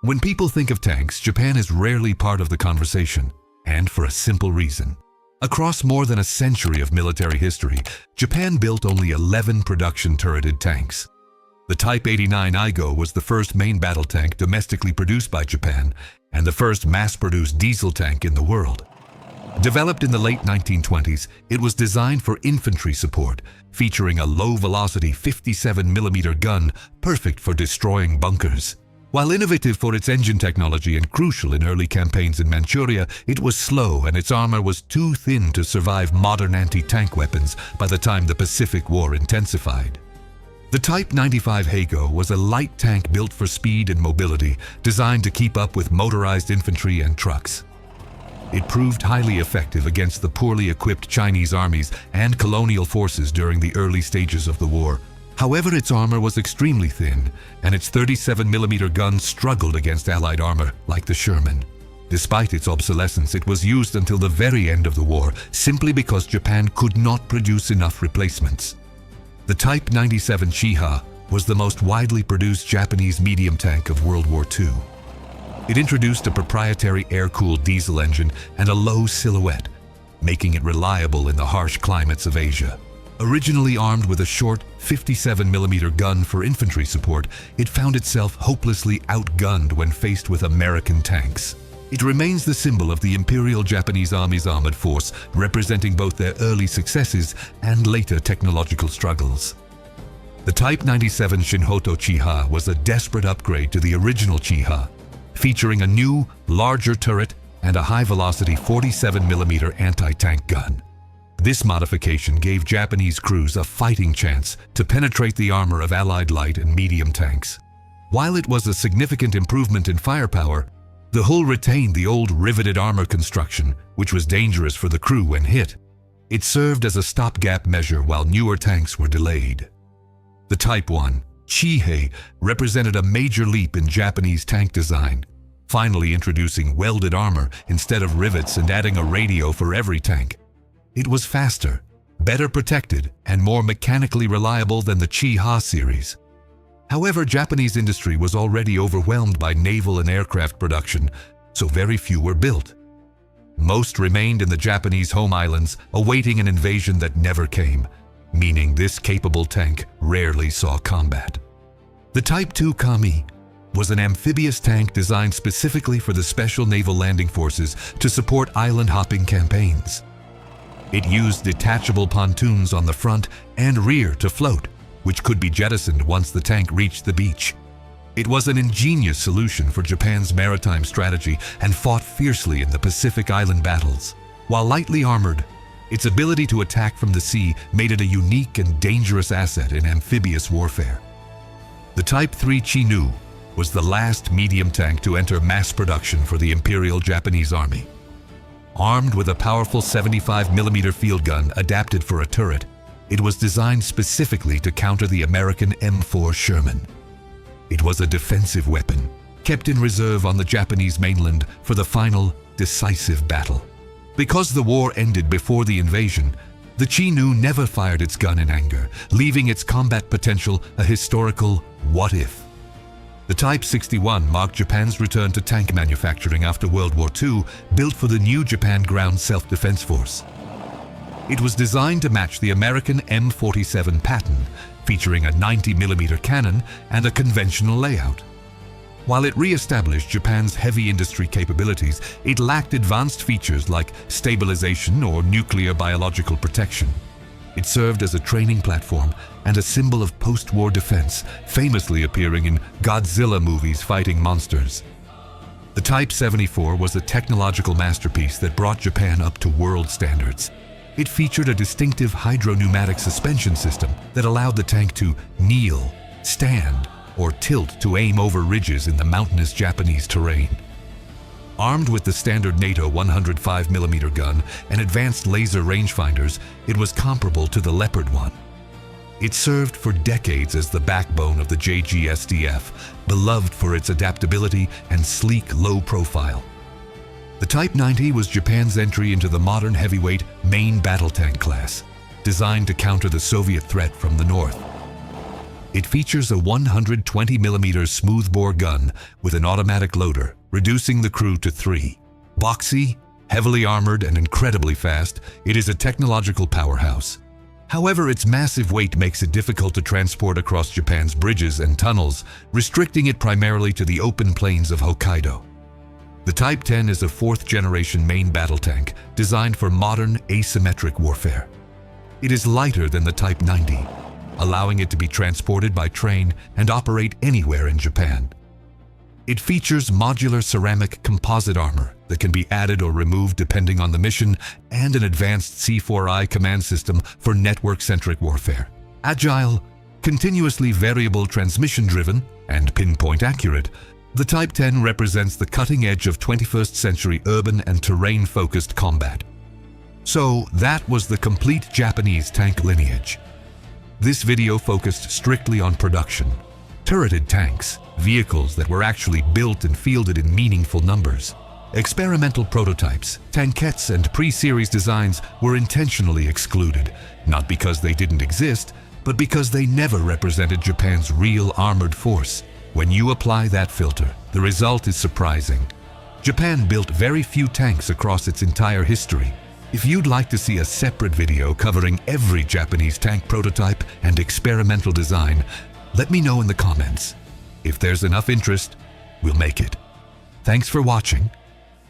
When people think of tanks, Japan is rarely part of the conversation, and for a simple reason. Across more than a century of military history, Japan built only 11 production turreted tanks. The Type 89 Igo was the first main battle tank domestically produced by Japan and the first mass-produced diesel tank in the world. Developed in the late 1920s, it was designed for infantry support, featuring a low-velocity 57mm gun perfect for destroying bunkers. While innovative for its engine technology and crucial in early campaigns in Manchuria, it was slow and its armor was too thin to survive modern anti-tank weapons by the time the Pacific War intensified. The Type 95 Heigo was a light tank built for speed and mobility, designed to keep up with motorized infantry and trucks. It proved highly effective against the poorly equipped Chinese armies and colonial forces during the early stages of the war. However, its armor was extremely thin, and its 37mm gun struggled against Allied armor like the Sherman. Despite its obsolescence, it was used until the very end of the war, simply because Japan could not produce enough replacements. The Type 97 Chiha was the most widely produced Japanese medium tank of World War II. It introduced a proprietary air-cooled diesel engine and a low silhouette, making it reliable in the harsh climates of Asia. Originally armed with a short 57mm gun for infantry support, it found itself hopelessly outgunned when faced with American tanks. It remains the symbol of the Imperial Japanese Army's armored force, representing both their early successes and later technological struggles. The Type 97 Shinhoto Chiha was a desperate upgrade to the original Chiha, featuring a new, larger turret and a high-velocity 47mm anti-tank gun. This modification gave Japanese crews a fighting chance to penetrate the armor of Allied light and medium tanks. While it was a significant improvement in firepower, the hull retained the old riveted armor construction, which was dangerous for the crew when hit. It served as a stopgap measure while newer tanks were delayed. The Type 1 Chihei represented a major leap in Japanese tank design, finally introducing welded armor instead of rivets and adding a radio for every tank. It was faster, better protected, and more mechanically reliable than the Chiha series. However, Japanese industry was already overwhelmed by naval and aircraft production, so very few were built. Most remained in the Japanese home islands, awaiting an invasion that never came, meaning this capable tank rarely saw combat. The Type 2 Kami was an amphibious tank designed specifically for the Special Naval Landing Forces to support island-hopping campaigns. It used detachable pontoons on the front and rear to float, which could be jettisoned once the tank reached the beach. It was an ingenious solution for Japan's maritime strategy and fought fiercely in the Pacific Island battles. While lightly armored, its ability to attack from the sea made it a unique and dangerous asset in amphibious warfare. The Type 3 Chinu was the last medium tank to enter mass production for the Imperial Japanese Army. Armed with a powerful 75mm field gun adapted for a turret, it was designed specifically to counter the American M4 Sherman. It was a defensive weapon, kept in reserve on the Japanese mainland for the final, decisive battle. Because the war ended before the invasion, the Chinu never fired its gun in anger, leaving its combat potential a historical what-if. The Type 61 marked Japan's return to tank manufacturing after World War II, built for the new Japan Ground Self-Defense Force. It was designed to match the American M47 pattern, featuring a 90mm cannon and a conventional layout. While it re-established Japan's heavy industry capabilities, it lacked advanced features like stabilization or nuclear biological protection. It served as a training platform and a symbol of post-war defense, famously appearing in Godzilla movies fighting monsters. The Type 74 was a technological masterpiece that brought Japan up to world standards. It featured a distinctive hydro-pneumatic suspension system that allowed the tank to kneel, stand, or tilt to aim over ridges in the mountainous Japanese terrain. Armed with the standard NATO 105mm gun and advanced laser rangefinders, it was comparable to the Leopard 1. It served for decades as the backbone of the JGSDF, beloved for its adaptability and sleek, low profile. The Type 90 was Japan's entry into the modern heavyweight main battle tank class, designed to counter the Soviet threat from the north. It features a 120mm smoothbore gun with an automatic loader, reducing the crew to 3. Boxy, heavily armored, and incredibly fast, it is a technological powerhouse. However, its massive weight makes it difficult to transport across Japan's bridges and tunnels, restricting it primarily to the open plains of Hokkaido. The Type 10 is a 4th-generation main battle tank designed for modern asymmetric warfare. It is lighter than the Type 90, allowing it to be transported by train and operate anywhere in Japan. It features modular ceramic composite armor that can be added or removed depending on the mission, and an advanced C4I command system for network-centric warfare. Agile, continuously variable transmission-driven, and pinpoint accurate, the Type 10 represents the cutting edge of 21st century urban and terrain-focused combat. So that was the complete Japanese tank lineage. This video focused strictly on production. Turreted tanks, vehicles that were actually built and fielded in meaningful numbers. Experimental prototypes, tankettes, and pre-series designs were intentionally excluded, not because they didn't exist, but because they never represented Japan's real armored force. When you apply that filter, the result is surprising. Japan built very few tanks across its entire history. If you'd like to see a separate video covering every Japanese tank prototype and experimental design, let me know in the comments. If there's enough interest, we'll make it. Thanks for watching,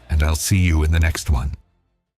and I'll see you in the next one.